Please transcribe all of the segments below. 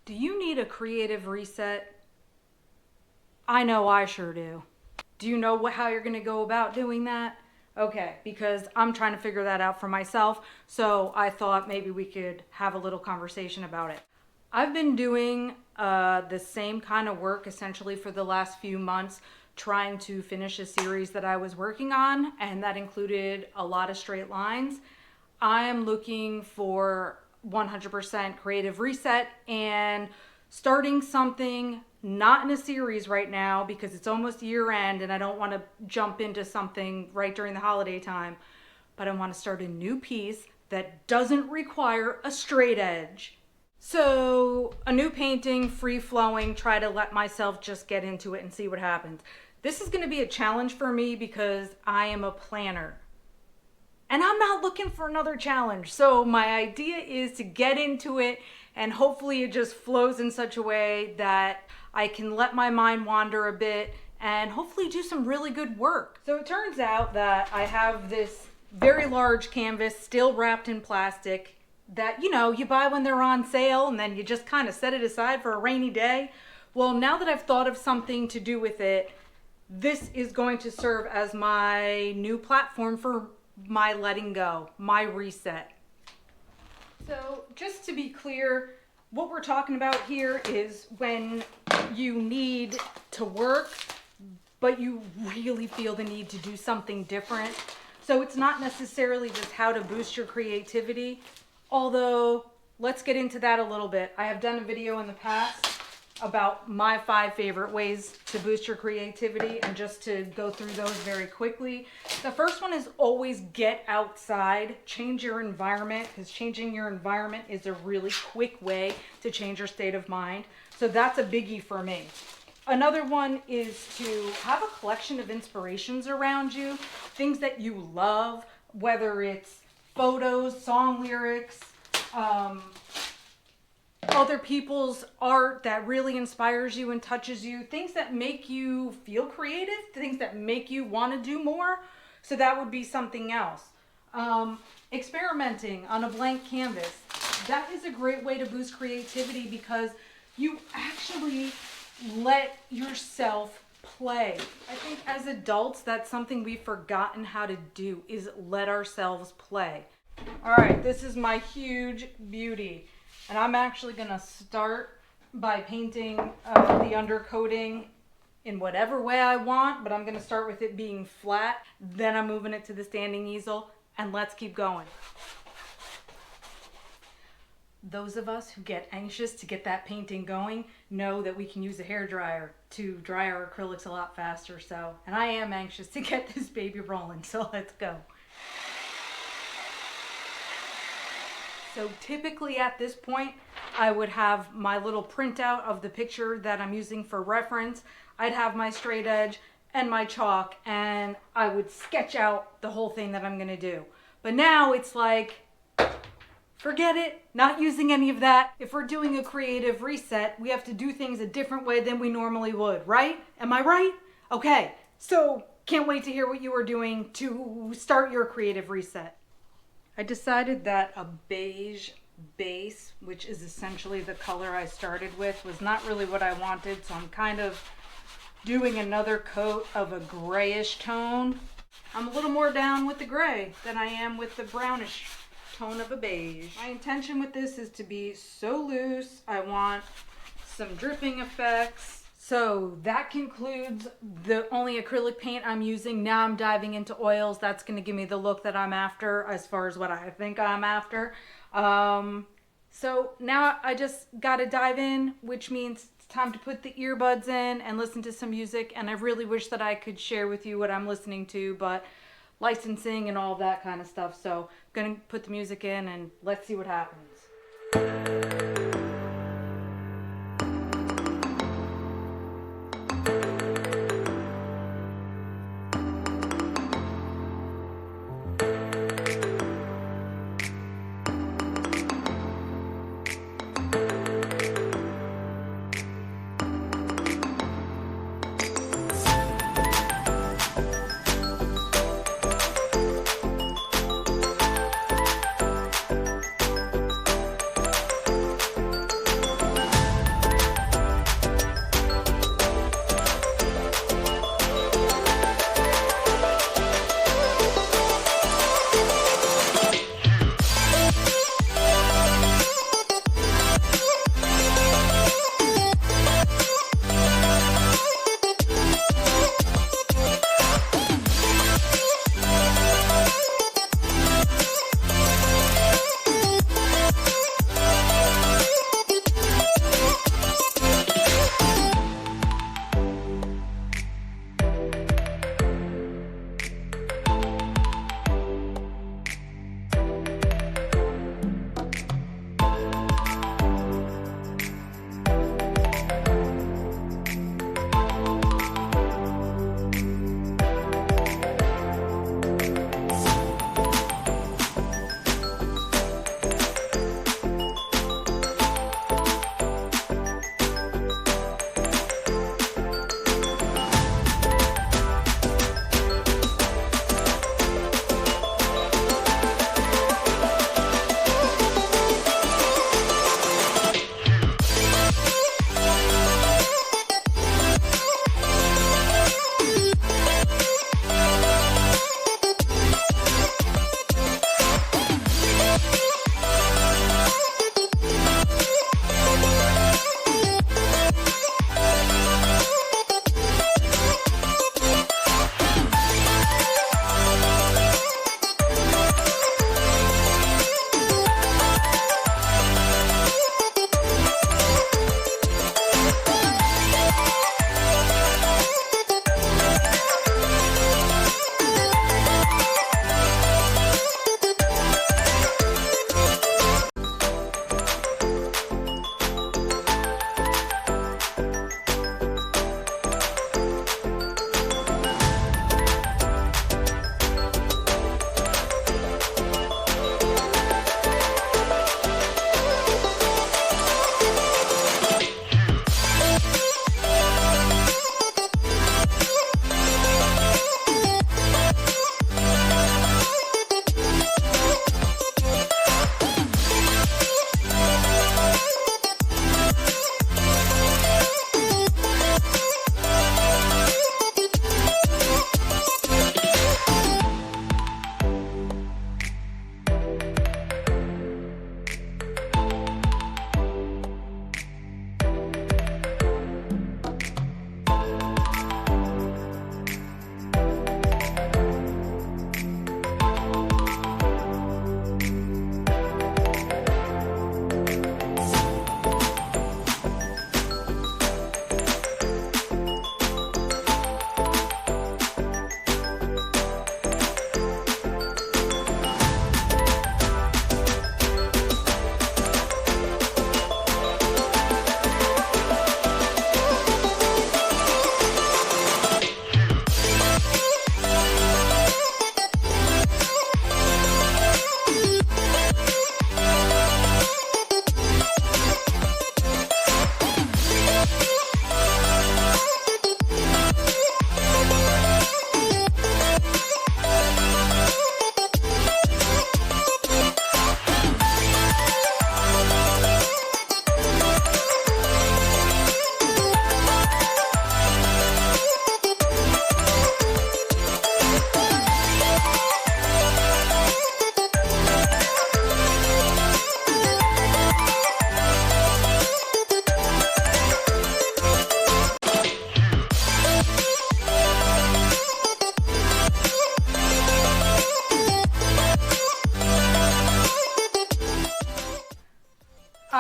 Do you need a creative reset? I know I sure do. Do you know how you're going to go about doing that? Okay, because I'm trying to figure that out for myself, so I thought maybe we could have a little conversation about it. I've been doing the same kind of work essentially for the last few months, trying to finish a series that I was working on, and that included a lot of straight lines. I am looking for 100% creative reset and starting something, not in a series right now because it's almost year end and I don't want to jump into something right during the holiday time, but I want to start a new piece that doesn't require a straight edge. So a new painting, free flowing, try to let myself just get into it and see what happens. This is going to be a challenge for me because I am a planner. And I'm not looking for another challenge. So my idea is to get into it and hopefully it just flows in such a way that I can let my mind wander a bit and hopefully do some really good work. So it turns out that I have this very large canvas still wrapped in plastic that, you buy when they're on sale and then you just kind of set it aside for a rainy day. Well, now that I've thought of something to do with it, this is going to serve as my new platform for my letting go, my reset. So just to be clear, what we're talking about here is when you need to work, but you really feel the need to do something different. So it's not necessarily just how to boost your creativity, although let's get into that a little bit. I have done a video in the past about my 5 favorite ways to boost your creativity, and just to go through those very quickly. The first one is always get outside, change your environment, because changing your environment is a really quick way to change your state of mind. So that's a biggie for me. Another one is to have a collection of inspirations around you, things that you love, whether it's photos, song lyrics, other people's art that really inspires you and touches you, things that make you feel creative, things that make you want to do more. So that would be something else. Experimenting on a blank canvas. That is a great way to boost creativity because you actually let yourself play. I think as adults, that's something we've forgotten how to do, is let ourselves play. All right, this is my huge beauty. And I'm actually going to start by painting the undercoating in whatever way I want, but I'm going to start with it being flat. Then I'm moving it to the standing easel, and let's keep going. Those of us who get anxious to get that painting going know that we can use a hairdryer to dry our acrylics a lot faster. And I am anxious to get this baby rolling, so let's go. So typically at this point, I would have my little printout of the picture that I'm using for reference. I'd have my straight edge and my chalk, and I would sketch out the whole thing that I'm gonna do. But now it's like, forget it, not using any of that. If we're doing a creative reset, we have to do things a different way than we normally would, right? Am I right? Okay, so can't wait to hear what you are doing to start your creative reset. I decided that a beige base, which is essentially the color I started with, was not really what I wanted, so I'm kind of doing another coat of a grayish tone. I'm a little more down with the gray than I am with the brownish tone of a beige. My intention with this is to be so loose. I want some dripping effects. So that concludes the only acrylic paint I'm using. Now I'm diving into oils. That's going to give me the look that I'm after as far as what I think I'm after. So now I just got to dive in, which means it's time to put the earbuds in and listen to some music. And I really wish that I could share with you what I'm listening to, but licensing and all of that kind of stuff. So I'm going to put the music in and let's see what happens.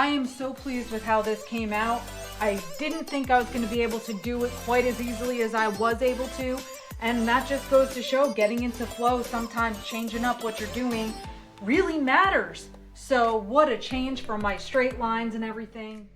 I am so pleased with how this came out. I didn't think I was going to be able to do it quite as easily as I was able to. And that just goes to show getting into flow, sometimes changing up what you're doing really matters. So what a change from my straight lines and everything.